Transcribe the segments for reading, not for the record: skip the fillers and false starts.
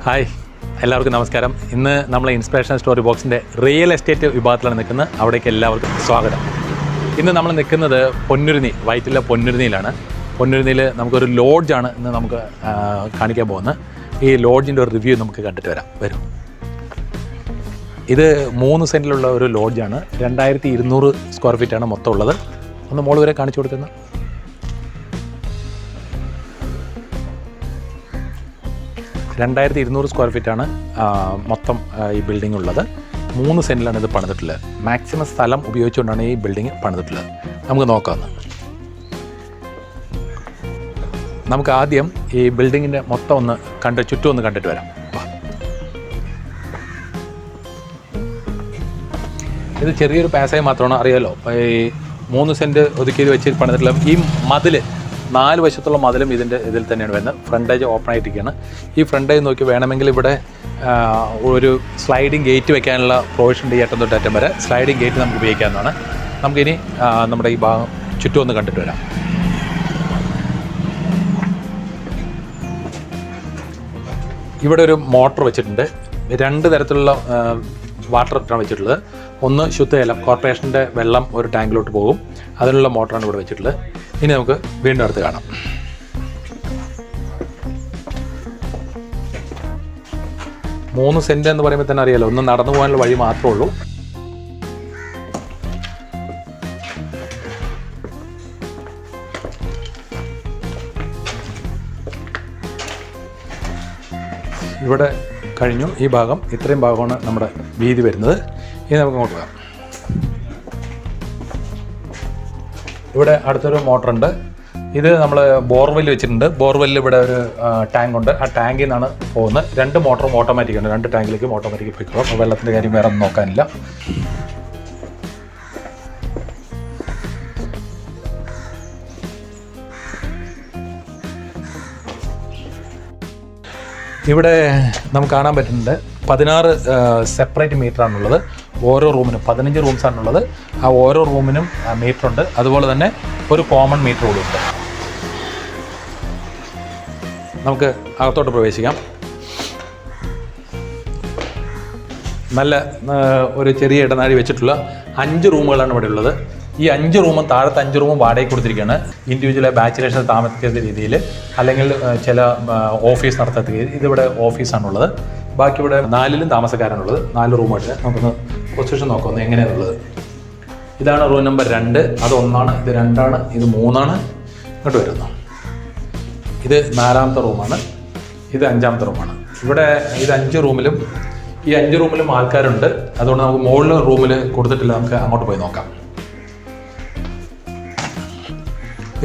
Hi, എല്ലാവർക്കും നമസ്കാരം. ഇന്ന് നമ്മളെ ഇൻസ്പിറേഷൻ സ്റ്റോറി ബോക്സിൻ്റെ റിയൽ എസ്റ്റേറ്റ് വിഭാഗത്തിലാണ് നിൽക്കുന്നത്. അവിടേക്ക് എല്ലാവർക്കും സ്വാഗതം. ഇന്ന് നമ്മൾ നിൽക്കുന്നത് പൊന്നുരുന്നി, വൈറ്റിലെ പൊന്നുരുന്നിയിലാണ്. പൊന്നുരുന്നിയിൽ നമുക്കൊരു ലോഡ്ജാണ് ഇന്ന് നമുക്ക് കാണിക്കാൻ പോകുന്നത്. ഈ ലോഡ്ജിൻ്റെ ഒരു റിവ്യൂ നമുക്ക് കണ്ടിട്ട് വരും. ഇത് 3 സെൻറ്റിലുള്ള ഒരു ലോഡ്ജാണ്. 2200 സ്ക്വയർ ഫീറ്റാണ് മൊത്തം ഉള്ളത്. ഒന്ന് മോൾ വരെ കാണിച്ചു കൊടുക്കുന്നത്. 2200 സ്ക്വയർ ഫീറ്റാണ് മൊത്തം ഈ ബിൽഡിംഗ് ഉള്ളത്. 3 സെൻറ്റിലാണ് ഇത് പണിതിട്ടുള്ളത്. മാക്സിമം സ്ഥലം ഉപയോഗിച്ചുകൊണ്ടാണ് ഈ ബിൽഡിംഗ് പണിതിട്ടുള്ളത്. നമുക്ക് നോക്കാമെന്ന്. നമുക്ക് ആദ്യം ഈ ബിൽഡിങ്ങിൻ്റെ മൊത്തം ഒന്ന് ചുറ്റും ഒന്ന് കണ്ടിട്ട് വരാം. ഇത് ചെറിയൊരു പാസേജ് മാത്രമാണ്, അറിയാലോ. ഈ 3 സെൻറ്റ് ഒതുക്കിയത് വെച്ച് പണിതിട്ടുള്ള ഈ മതിൽ, 4 വശത്തുള്ള മതിലും ഇതിൽ തന്നെയാണ് വരുന്നത്. ഫ്രണ്ടേജ് ഓപ്പൺ ആയിട്ടിരിക്കുകയാണ്. ഈ ഫ്രണ്ടേജ് നോക്കി വേണമെങ്കിൽ ഇവിടെ ഒരു സ്ലൈഡിങ് ഗേറ്റ് വെക്കാനുള്ള പ്രൊവിഷൻ ഈ അറ്റം തൊട്ട് അറ്റം വരെ സ്ലൈഡിങ് ഗേറ്റ് നമുക്ക് ഉപയോഗിക്കാവുന്നതാണ്. നമുക്കിനി നമ്മുടെ ഈ ഭാഗം ചുറ്റും ഒന്ന് കണ്ടിട്ട് വരാം. ഇവിടെ ഒരു മോട്ടർ വെച്ചിട്ടുണ്ട്. 2 തരത്തിലുള്ള വാട്ടർ ആണ് വെച്ചിട്ടുള്ളത്. ഒന്ന് ശുദ്ധജലം, കോർപ്പറേഷൻ്റെ വെള്ളം ഒരു ടാങ്കിലോട്ട് പോകും, അതിനുള്ള മോട്ടറാണ് ഇവിടെ വെച്ചിട്ടുള്ളത്. ഇനി നമുക്ക് വീണ്ടും അടുത്ത് കാണാം. മൂന്ന് സെൻറ്റ് എന്ന് പറയുമ്പോൾ തന്നെ അറിയാലോ, ഒന്ന് നടന്നു പോകാനുള്ള വഴി മാത്രമേ ഉള്ളൂ. ഇവിടെ കഴിഞ്ഞു. ഈ ഭാഗം, ഇത്രയും ഭാഗമാണ് നമ്മുടെ വീതി വരുന്നത്. ഇനി നമുക്ക് അങ്ങോട്ട് പോകാം. ഇവിടെ അടുത്തൊരു മോട്ടറുണ്ട്. ഇത് നമ്മൾ ബോർവെൽ വെച്ചിട്ടുണ്ട്. ബോർവെല്ലിൽ ഇവിടെ ഒരു ടാങ്ക് ഉണ്ട്. ആ ടാങ്കിൽ നിന്നാണ് പോകുന്നത്. 2 മോട്ടറും ഓട്ടോമാറ്റിക് ഉണ്ട്. 2 ടാങ്കിലേക്കും ഓട്ടോമാറ്റിക് പോയിക്കോളും. അപ്പോൾ വെള്ളത്തിൻ്റെ കാര്യം വേറെ ഒന്നും നോക്കാനില്ല. ഇവിടെ നമുക്ക് കാണാൻ പറ്റുന്നുണ്ട് 16 സെപ്പറേറ്റ് മീറ്ററാണുള്ളത്. ഓരോ റൂമിനും 15 റൂംസാണുള്ളത്. ആ ഓരോ റൂമിനും മീറ്ററുണ്ട്. അതുപോലെ തന്നെ ഒരു കോമൺ മീറ്റർ കൂടി ഉണ്ട്. നമുക്ക് അകത്തോട്ട് പ്രവേശിക്കാം. നല്ല ഒരു ചെറിയ ഇടനാഴി വെച്ചിട്ടുള്ള 5 റൂമുകളാണ് ഇവിടെ ഉള്ളത്. ഈ 5 റൂമും താഴത്തെ 5 റൂമും വാടകയ്ക്ക് കൊടുത്തിരിക്കുകയാണ്. ഇൻഡിവിജ്വൽ ബാച്ചിലേഴ്സിന് താമസിക്കുന്ന രീതിയിൽ, അല്ലെങ്കിൽ ചില ഓഫീസ് നടത്തത്ത രീതിയിൽ. ഇതിവിടെ ഓഫീസാണുള്ളത്. ബാക്കി ഇവിടെ 4ലും താമസക്കാരാണുള്ളത്. 4 റൂമായിട്ട് നമുക്കൊന്ന് പൊസിഷൻ നോക്കാം എങ്ങനെയാണുള്ളത്. ഇതാണ് റൂം നമ്പർ 2. അത് 1ആണ്, ഇത് 2ആണ്, ഇത് 3ആണ്. ഇങ്ങോട്ട് വരുന്നു. ഇത് 4ാമത്തെ റൂമാണ്, ഇത് 5ാമത്തെ റൂമാണ്. ഇവിടെ ഇത് 5 റൂമിലും, ഈ 5 റൂമിലും ആൾക്കാരുണ്ട്. അതുകൊണ്ട് നമുക്ക് മുകളിൽ റൂമിൽ കൊടുത്തിട്ടില്ല. നമുക്ക് അങ്ങോട്ട് പോയി നോക്കാം.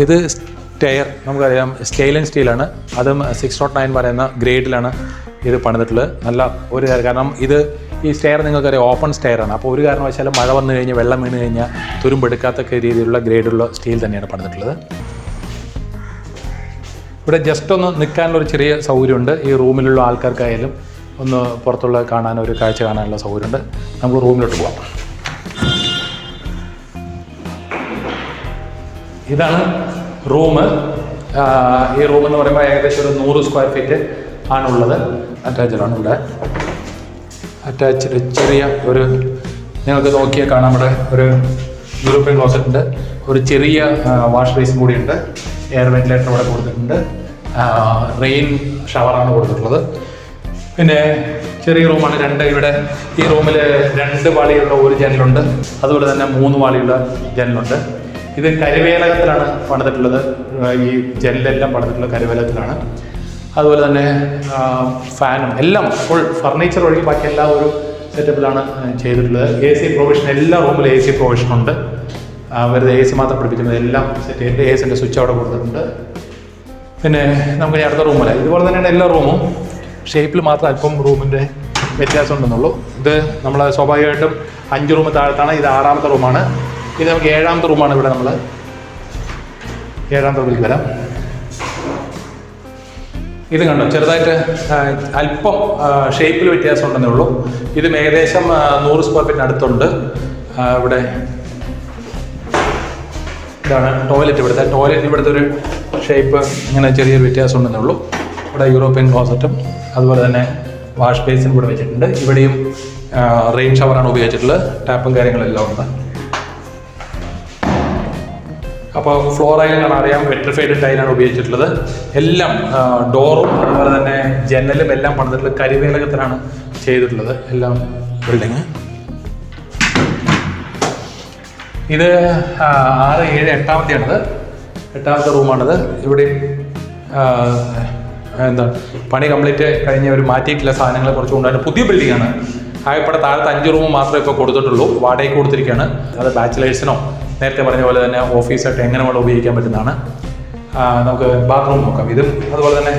ഇത് സ്റ്റെയർ, നമുക്കറിയാം സ്റ്റെയിൽ ആൻഡ് സ്റ്റീലാണ്. അതും 609 പറയുന്ന ഗ്രേഡിലാണ് ഇത് പണിതിട്ടുള്ളത്. നല്ല ഒരു കാരണം ഇത് ഈ സ്റ്റെയർ നിങ്ങൾക്കറിയാം ഓപ്പൺ സ്റ്റെയറാണ്. അപ്പോൾ ഒരു കാരണവശാലും മഴ വന്നു കഴിഞ്ഞാൽ, വെള്ളം വീണ് കഴിഞ്ഞാൽ തുരുമ്പെടുക്കാത്ത രീതിയിലുള്ള ഗ്രേഡുള്ള സ്റ്റീൽ തന്നെയാണ് പണിതിട്ടുള്ളത്. ഇവിടെ ജസ്റ്റ് ഒന്ന് നിൽക്കാനുള്ളൊരു ചെറിയ സൗകര്യമുണ്ട്. ഈ റൂമിലുള്ള ആൾക്കാർക്കായാലും ഒന്ന് പുറത്തുള്ള കാണാനൊരു കാഴ്ച കാണാനുള്ള സൗകര്യമുണ്ട്. നമുക്ക് റൂമിലോട്ട് പോകാം. ഇതാണ് റൂം. ഈ റൂം എന്ന് പറയുമ്പോൾ ഏകദേശം ഒരു 100 സ്ക്വയർ ഫീറ്റ് ആണുള്ളത്. അറ്റാച്ച്ഡാണ്. ഇവിടെ അറ്റാച്ച്ഡ് ചെറിയ ഒരു, നിങ്ങൾക്ക് നോക്കിയാൽ കാണാം, ഇവിടെ ഒരു യൂറോപ്യൻ ക്ലോസറ്റ് ഉണ്ട്. ഒരു ചെറിയ വാഷ് ബേസിൻ കൂടിയുണ്ട്. എയർ വെന്റിലേറ്റർ ഇവിടെ കൊടുത്തിട്ടുണ്ട്. റെയിൻ ഷവറാണ് കൊടുത്തിട്ടുള്ളത്. പിന്നെ ചെറിയ റൂമാണ് 2. ഇവിടെ ഈ റൂമിൽ 2 വാളിയുള്ള ഒരു ജനലുണ്ട്. അതുപോലെ തന്നെ 3 വാളിയുള്ള ജനലുണ്ട്. ഇത് കരിവേലകത്തിലാണ് പണിതിട്ടുള്ളത്. ഈ ജനലെല്ലാം പണിതിട്ടുള്ളത് കരിവേലകത്തിലാണ്. അതുപോലെ തന്നെ ഫാനും എല്ലാം ഫുൾ ഫർണിച്ചർ ഒഴികെ ബാക്കി എല്ലാ ഒരു സെറ്റപ്പിലാണ് ചെയ്തിട്ടുള്ളത്. AC പ്രൊവിഷൻ, എല്ലാ റൂമിലും AC പ്രൊവിഷൻ ഉണ്ട്. വെറുതെ AC മാത്രം പിടിപ്പിക്കുന്നത് എല്ലാം സെറ്റ് ചെയ്തിട്ട് ACൻ്റെ സ്വിച്ച് അവിടെ കൊടുത്തിട്ടുണ്ട്. പിന്നെ നമുക്ക് അടുത്ത റൂമിൽ ഇതുപോലെ തന്നെയാണ് എല്ലാ റൂമും. ഷേപ്പിൽ മാത്രം അല്പം റൂമിൻ്റെ വ്യത്യാസം ഉണ്ടെന്നുള്ളൂ. ഇത് നമ്മൾ സ്വാഭാവികമായിട്ടും 5 റൂം താഴത്താണ്. ഇത് 6ാമത്തെ റൂമാണ്. ഇത് നമുക്ക് 7ാമത്തെ റൂമാണ്. ഇവിടെ നമ്മൾ 7ാമത്തെ റൂമിലേക്ക് വരാം. ഇത് കണ്ടോ, ചെറുതായിട്ട് അല്പം ഷേപ്പിൽ വ്യത്യാസം ഉണ്ടെന്നേ ഉള്ളൂ. ഇതും ഏകദേശം 100 സ്ക്വയർ ഫീറ്റിന് അടുത്തുണ്ട്. ഇവിടെ ഇതാണ് ടോയ്ലറ്റ്. ഇവിടുത്തെ ഒരു ഷേപ്പ് ഇങ്ങനെ ചെറിയൊരു വ്യത്യാസം ഉണ്ടെന്നേ ഉള്ളൂ. ഇവിടെ യൂറോപ്യൻ ക്ലോസറ്റും അതുപോലെ തന്നെ വാഷ് ബേസിൻ ഇവിടെ വെച്ചിട്ടുണ്ട്. ഇവിടെയും റെയിൻ ഷവറാണ് ഉപയോഗിച്ചിട്ടുള്ളത്. ടാപ്പും കാര്യങ്ങളെല്ലാം ഉണ്ട്. അപ്പോൾ ഫ്ലോർ ടൈൽ കാണാൻ അറിയാം, വെട്രിഫൈഡ് ടൈലാണ് ഉപയോഗിച്ചിട്ടുള്ളത്. എല്ലാം ഡോറും അതുപോലെ തന്നെ ജനലും എല്ലാം പണിതിട്ടുള്ളത് കരിവേലകത്തിലാണ് ചെയ്തിട്ടുള്ളത് എല്ലാം ബിൽഡിങ്. ഇത് 6, 7, 8ാമത്തെയാണിത്. 8ാമത്തെ റൂമാണിത്. ഇവിടെ എന്താ പണി കംപ്ലീറ്റ് കഴിഞ്ഞ് അവർ മാറ്റിയിട്ടില്ല സാധനങ്ങളെ കുറച്ച് കൊണ്ടായിട്ട്. പുതിയ ബിൽഡിങ്ങാണ്. ആകെപ്പാടെ താഴത്തെ 5 റൂം മാത്രമേ ഇപ്പോൾ കൊടുത്തിട്ടുള്ളൂ. വാടകയ്ക്ക് കൊടുത്തിരിക്കുകയാണ്. അത് ബാച്ചിലേഴ്സിനോ നേരത്തെ പറഞ്ഞ പോലെ തന്നെ ഓഫീസായിട്ട് എങ്ങനെ വേണം ഉപയോഗിക്കാൻ പറ്റുന്നതാണ്. നമുക്ക് ബാത്റൂം നോക്കാം. ഇതും അതുപോലെ തന്നെ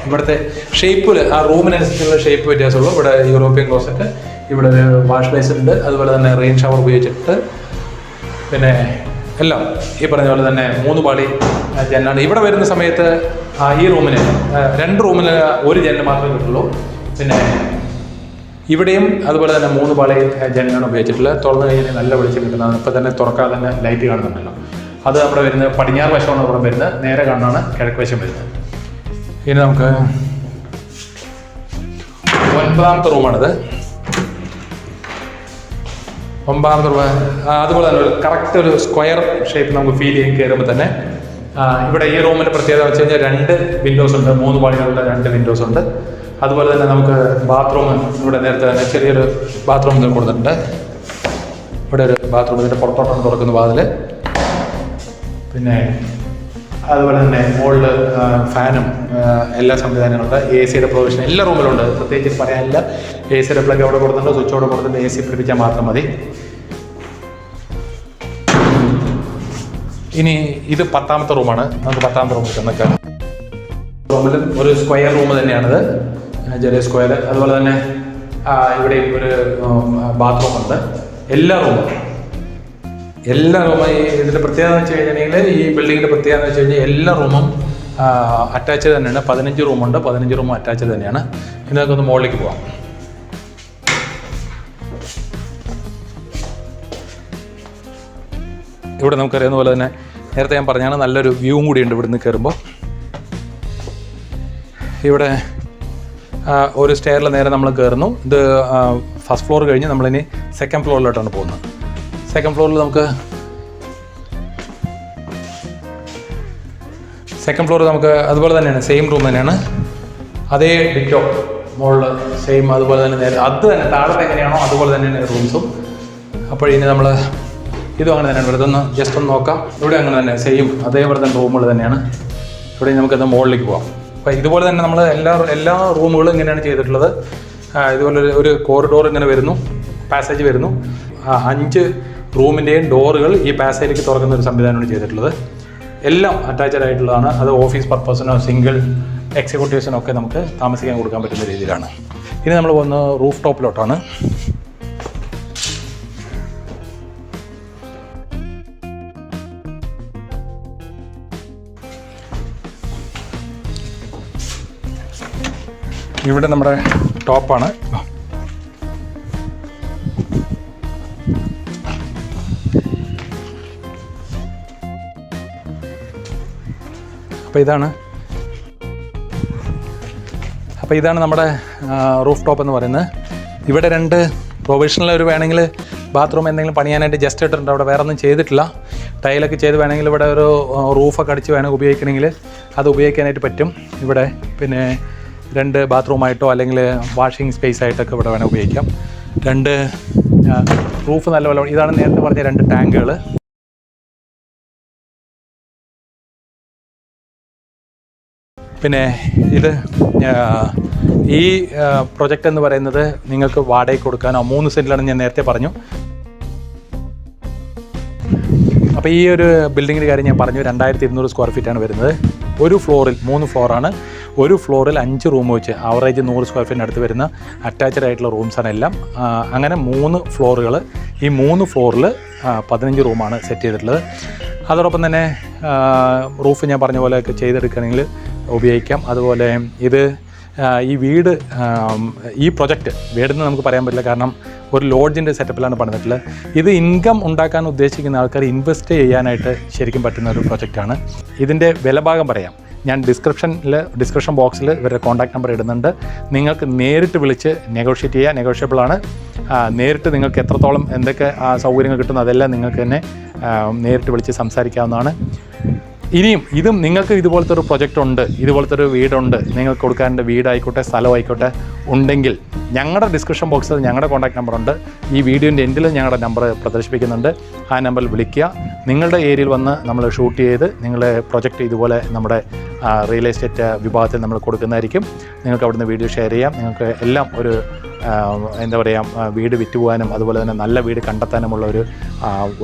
ഇവിടുത്തെ ഷേപ്പിൽ ആ റൂമിനനുസരിച്ചുള്ള ഷേപ്പ് വ്യത്യാസമുള്ളൂ. ഇവിടെ യൂറോപ്യൻ ക്ലോസറ്റ്, ഇവിടെ ഒരു വാഷ് ബേസിൻ ഉണ്ട്, അതുപോലെ തന്നെ റെയിൻ ഷവർ ഉപയോഗിച്ചിട്ട് പിന്നെ എല്ലാം ഈ പറഞ്ഞ പോലെ തന്നെ 3 പാളി ജനലാണ്. ഇവിടെ വരുന്ന സമയത്ത് ഈ റൂമിന് 2 റൂമിന് 1 ജനൽ മാത്രമേ കിട്ടുള്ളൂ. പിന്നെ ഇവിടെയും അതുപോലെ തന്നെ 3 പാളി ജനലാണ് ഉപയോഗിച്ചിട്ടുള്ളത്. തുറന്നു കഴിഞ്ഞാൽ നല്ല വെളിച്ചം കിട്ടുന്നതാണ്. ഇപ്പം തന്നെ തുറക്കാതെ തന്നെ ലൈറ്റ് കാണുന്നുണ്ടല്ലോ. അത് നമ്മുടെ വരുന്നത് പടിഞ്ഞാറ് വശമാണ് ഇവിടെ വരുന്നത്. നേരെ കാണാണ് കിഴക്ക് വശം വരുന്നത്. ഇനി നമുക്ക് 9ാമത്തെ റൂമാണിത്. 9ാമത്തെ റൂം അതുപോലെ തന്നെ കറക്റ്റ് ഒരു സ്ക്വയർ ഷേപ്പ് നമുക്ക് ഫീൽ ചെയ്യും കയറുമ്പോൾ തന്നെ. ഇവിടെ ഈ റൂമിൻ്റെ പ്രത്യേകത വെച്ച് കഴിഞ്ഞാൽ 2 വിൻഡോസ് ഉണ്ട്. 3 പാളികളുടെ 2 വിൻഡോസ് ഉണ്ട്. അതുപോലെ തന്നെ നമുക്ക് ബാത്റൂം ഇവിടെ നേരത്തെ തന്നെ ചെറിയൊരു ബാത്റൂം കൊടുത്തിട്ടുണ്ട്. ഇവിടെ ഒരു ബാത്റൂം, ഇതിൻ്റെ പുറത്തോട്ടാണ് തുറക്കുന്ന വാതിൽ. പിന്നെ അതുപോലെ തന്നെ മുകളിൽ ഫാനും എല്ലാ സംവിധാനങ്ങളുണ്ട്. AC പ്രൊവിഷൻ എല്ലാ റൂമിലുണ്ട്. പ്രത്യേകിച്ച് പറയാനില്ല. AC പ്ലഗ് അവിടെ കൊടുത്തിട്ടുണ്ട്, സ്വിച്ച് അവിടെ കൊടുത്തിട്ടുണ്ട്. AC പിടിപ്പിച്ചാൽ മാത്രം മതി. ഇനി ഇത് 10ാമത്തെ റൂമാണ്. നമുക്ക് 10ാമത്തെ റൂമിൽ ചെന്നേക്കാം. റൂമിലും ഒരു സ്ക്വയർ റൂം തന്നെയാണിത്, ചെറിയ സ്ക്വയർ. അതുപോലെ തന്നെ ഇവിടെ ഒരു ബാത്റൂം ഉണ്ട്. എല്ലാ റൂമും ഇതിൻ്റെ പ്രത്യേകത എന്ന് വെച്ച് കഴിഞ്ഞിട്ടുണ്ടെങ്കിൽ ഈ ബിൽഡിങ്ങിൻ്റെ പ്രത്യേകത എന്ന് വെച്ച് കഴിഞ്ഞാൽ എല്ലാ റൂമും അറ്റാച്ച് തന്നെയാണ്. 15 റൂമുണ്ട്. 15 റൂമും അറ്റാച്ച് തന്നെയാണ്. ഇനി നമുക്കൊന്ന് മുകളിലേക്ക് പോകാം. ഇവിടെ നമുക്കറിയാവുന്ന പോലെ തന്നെ നേരത്തെ ഞാൻ പറഞ്ഞാണ് നല്ലൊരു വ്യൂവും കൂടിയുണ്ട് ഇവിടുന്ന് കയറുമ്പോൾ. ഇവിടെ ഒരു സ്റ്റെയറിൽ നേരെ നമ്മൾ കയറുന്നു. ഇത് ഫസ്റ്റ് ഫ്ലോർ കഴിഞ്ഞ് നമ്മളിനി സെക്കൻഡ് ഫ്ലോറിലോട്ടാണ് പോകുന്നത്. സെക്കൻഡ് ഫ്ലോറിൽ നമുക്ക് അതുപോലെ തന്നെയാണ്, സെയിം റൂം തന്നെയാണ്. അതേ ഡിറ്റോ മുകളിൽ സെയിം അതുപോലെ തന്നെ നേരെ അത് തന്നെ താഴത്തെ എങ്ങനെയാണോ അതുപോലെ തന്നെയാണ് റൂംസും. അപ്പോൾ ഇനി നമ്മൾ ഇതും അങ്ങനെ തന്നെയാണ്. ഇവിടെ ഒന്ന് ജസ്റ്റ് ഒന്ന് നോക്കാം. ഇവിടെ അങ്ങനെ തന്നെ സെയിം അതേപോലെ തന്നെ റൂമുകൾ തന്നെയാണ്. ഇവിടെ നമുക്കത് മുകളിലേക്ക് പോകാം. അപ്പോൾ ഇതുപോലെ തന്നെ നമ്മൾ എല്ലാ റൂമുകളും ഇങ്ങനെയാണ് ചെയ്തിട്ടുള്ളത്. ഇതുപോലെ ഒരു കോറിഡോർ ഇങ്ങനെ വരുന്നു, പാസേജ് വരുന്നു. 5 റൂമിൻ്റെയും ഡോറുകൾ ഈ പാസേജിലേക്ക് തുറക്കുന്ന ഒരു സംവിധാനമാണ് ചെയ്തിട്ടുള്ളത്. എല്ലാം അറ്റാച്ച്ഡ് ആയിട്ടുള്ളതാണ്. അത് ഓഫീസ് പർപ്പസിനോ സിംഗിൾ എക്സിക്യൂട്ടീവ്സിനോ ഒക്കെ നമുക്ക് താമസിക്കാൻ കൊടുക്കാൻ പറ്റുന്ന രീതിയിലാണ്. ഇനി നമ്മൾ വന്ന് റൂഫ് ടോപ്പിലോട്ടാണ്. ഇവിടെ നമ്മുടെ ടോപ്പാണ്. അപ്പോൾ ഇതാണ് നമ്മുടെ റൂഫ് ടോപ്പ് എന്ന് പറയുന്നത്. ഇവിടെ 2 പ്രൊവിഷണൽ ഒരു വേണമെങ്കിൽ ബാത്റൂം എന്തെങ്കിലും പണിയാനായിട്ട് ജസ്റ്റ് ഇട്ടിട്ടുണ്ട്. അവിടെ വേറെ ഒന്നും ചെയ്തിട്ടില്ല. ടൈലൊക്കെ ചെയ്ത് വേണമെങ്കിൽ ഇവിടെ ഒരു റൂഫൊക്കെ അടിച്ച് വേണമെങ്കിൽ ഉപയോഗിക്കണമെങ്കിൽ അത് ഉപയോഗിക്കാനായിട്ട് പറ്റും. ഇവിടെ പിന്നെ 2 ബാത്റൂമായിട്ടോ അല്ലെങ്കിൽ വാഷിംഗ് സ്പേസ് ആയിട്ടൊക്കെ ഇവിടെ വേണമെങ്കിൽ ഉപയോഗിക്കാം. 2 റൂഫ് നല്ലപോലെ. ഇതാണ് നേരത്തെ പറഞ്ഞ 2 ടാങ്കുകൾ. പിന്നെ ഇത് ഈ പ്രൊജക്റ്റ് എന്ന് പറയുന്നത് നിങ്ങൾക്ക് വാടകയ്ക്ക് കൊടുക്കാനോ 3 സെൻറ്റിലാണ് ഞാൻ നേരത്തെ പറഞ്ഞു. അപ്പോൾ ഈ ഒരു ബിൽഡിങ്ങിൻ്റെ കാര്യം ഞാൻ പറഞ്ഞു. 2200 സ്ക്വയർ ഫീറ്റാണ് വരുന്നത്. ഒരു ഫ്ലോറിൽ 3 ഫ്ലോറാണ്. ഒരു ഫ്ലോറിൽ 5 റൂം വെച്ച് ആവറേജ് 100 സ്ക്വയർ ഫീറ്റിന് അടുത്ത് വരുന്ന അറ്റാച്ച്ഡ് ആയിട്ടുള്ള റൂംസാണ് എല്ലാം. അങ്ങനെ 3 ഫ്ലോറുകൾ. ഈ 3 ഫ്ലോറിൽ 15 റൂമാണ് സെറ്റ് ചെയ്തിട്ടുള്ളത്. അതോടൊപ്പം തന്നെ റൂഫ് ഞാൻ പറഞ്ഞ പോലെയൊക്കെ ചെയ്തെടുക്കുകയാണെങ്കിൽ ഉപയോഗിക്കാം. അതുപോലെ ഇത് ഈ വീട് ഈ പ്രൊജക്റ്റ് വീടെന്ന് നമുക്ക് പറയാൻ പറ്റില്ല, കാരണം ഒരു ലോഡ്ജിൻ്റെ സെറ്റപ്പിലാണ് പണിതിട്ടുള്ളത്. ഇത് ഇൻകം ഉണ്ടാക്കാൻ ഉദ്ദേശിക്കുന്ന ആൾക്കാർ ഇൻവെസ്റ്റ് ചെയ്യാനായിട്ട് ശരിക്കും പറ്റുന്ന ഒരു പ്രൊജക്റ്റാണ്. ഇതിൻ്റെ വിലഭാഗം പറയാം. ഞാൻ ഡിസ്ക്രിപ്ഷൻ ബോക്സിൽ ഇവരുടെ കോൺടാക്ട് നമ്പർ ഇടുന്നുണ്ട്. നിങ്ങൾക്ക് നേരിട്ട് വിളിച്ച് നെഗോഷിയേറ്റ് ചെയ്യുക, നെഗോഷ്യബിളാണ്. നേരിട്ട് നിങ്ങൾക്ക് എത്രത്തോളം എന്തൊക്കെ സൗകര്യങ്ങൾ കിട്ടുന്നു അതെല്ലാം നിങ്ങൾക്ക് തന്നെ നേരിട്ട് വിളിച്ച് സംസാരിക്കാവുന്നതാണ്. ഇനിയും നിങ്ങൾക്ക് ഇതുപോലത്തെ ഒരു പ്രൊജക്റ്റ് ഉണ്ട്, ഇതുപോലത്തെ ഒരു വീടുണ്ട്, നിങ്ങൾക്ക് കൊടുക്കാൻ്റെ വീടായിക്കോട്ടെ സ്ഥലമായിക്കോട്ടെ ഉണ്ടെങ്കിൽ ഞങ്ങളുടെ ഡിസ്ക്രിപ്ഷൻ ബോക്സിൽ ഞങ്ങളുടെ കോൺടാക്ട് നമ്പറുണ്ട്. ഈ വീഡിയോൻ്റെ എൻഡിൽ ഞങ്ങളുടെ നമ്പർ പ്രദർശിപ്പിക്കുന്നുണ്ട്. ആ നമ്പറിൽ വിളിക്കുക. നിങ്ങളുടെ ഏരിയയിൽ വന്ന് നമ്മൾ ഷൂട്ട് ചെയ്ത് നിങ്ങളുടെ പ്രൊജക്റ്റ് ഇതുപോലെ നമ്മുടെ റിയൽ എസ്റ്റേറ്റ് വിഭാഗത്തിൽ നമ്മൾ കൊടുക്കുന്നതായിരിക്കും. നിങ്ങൾക്ക് അവിടുന്ന് വീഡിയോ ഷെയർ ചെയ്യാം. നിങ്ങൾക്ക് എല്ലാം ഒരു എന്താ പറയുക, വീട് വിറ്റുപോകാനും അതുപോലെ തന്നെ നല്ല വീട് കണ്ടെത്താനുമുള്ള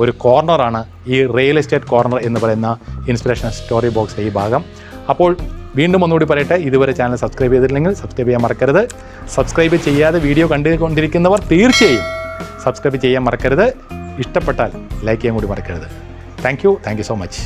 ഒരു കോർണറാണ് ഈ റിയൽ എസ്റ്റേറ്റ് കോർണർ എന്ന് പറയുന്ന ഇൻസ്പിറേഷൻ സ്റ്റോറി ബോക്സ് ഈ ഭാഗം. അപ്പോൾ വീണ്ടും ഒന്നുകൂടി പറയട്ടെ, ഇതുവരെ ചാനൽ സബ്സ്ക്രൈബ് ചെയ്തിട്ടില്ലെങ്കിൽ സബ്സ്ക്രൈബ് ചെയ്യാൻ മറക്കരുത്. സബ്സ്ക്രൈബ് ചെയ്യാതെ വീഡിയോ കണ്ടുകൊണ്ടിരിക്കുന്നവർ തീർച്ചയായും സബ്സ്ക്രൈബ് ചെയ്യാൻ മറക്കരുത്. ഇഷ്ടപ്പെട്ടാൽ ലൈക്ക് ചെയ്യാൻ കൂടി മറക്കരുത്. Thank you so much.